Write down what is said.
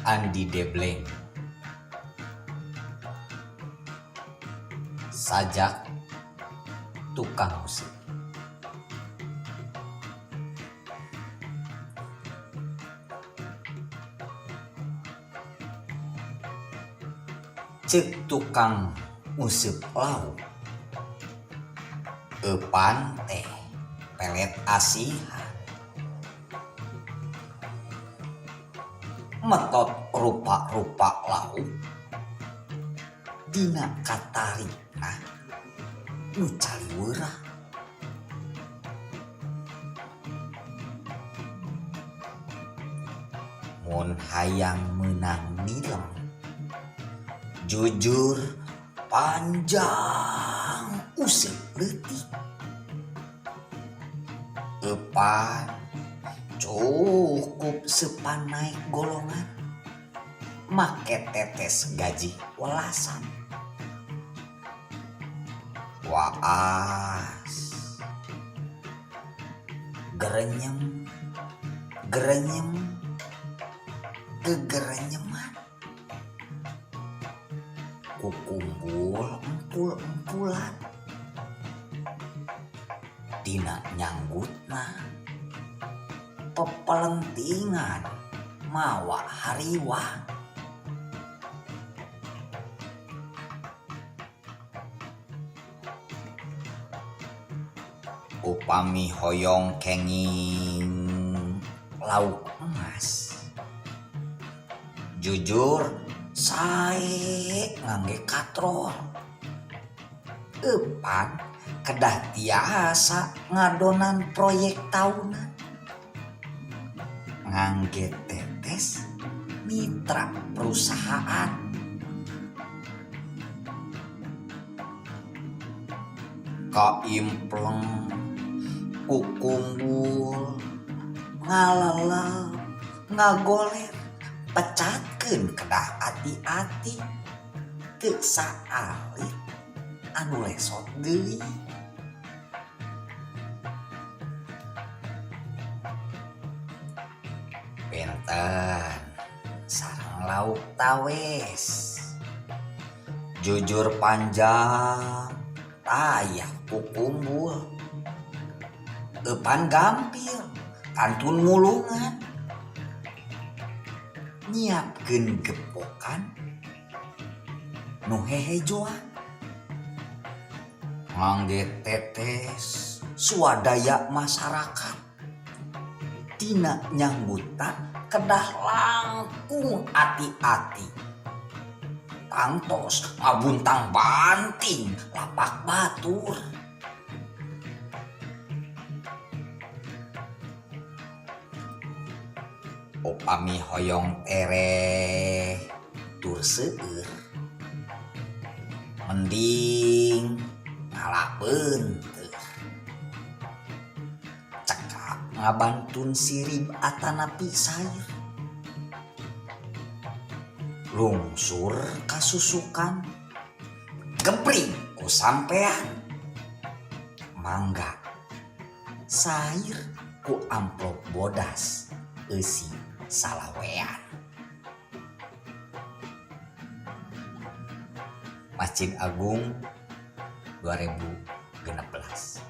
Andi Debleng. Sajak tukang musik. Cek tukang musik lauk, epan teh pelet asihan, metot rupa-rupa lauk dina katarikna nu caliweurah. Mun hayang meunang nilem, jujur panjang useup leutik, epan cukup sepan naik golongan, make tetes gaji welasan. Waas gerenyem gegerenyeman, kukumpul empul-empulan dina nyanggutna pepelentingan mawa hariwang. Upami hoyong kenging lauk emas, jujur sae ngangge katrol, epan kedah tiasa ngadonan proyek tahunan, ngangge tetes mitra perusahaan. Kaimpleng kukumbul ngalelep ngagoler pecatkeun kedah ati-ati teu saalit anu lesot deui. Benten sareng lauk tawes, jujur panjang tayah kukumbul, epan gampil kantun mulungan, nyiapkeun gepokan nu hehejoan, ngangge tetes swadaya masyarakat dina nyanggutan kedah langkung ati-ati, tangtos ngabuntang banting lapak batur. Upami hoyong tereh tur seueur, mending ngalabeun teu, cekap ngabantun sirib atanapi sair, lungsur kasusukan gepring ku sampean, mangga sair ku amplop bodas eusi salawean. Masjid Agung 2016.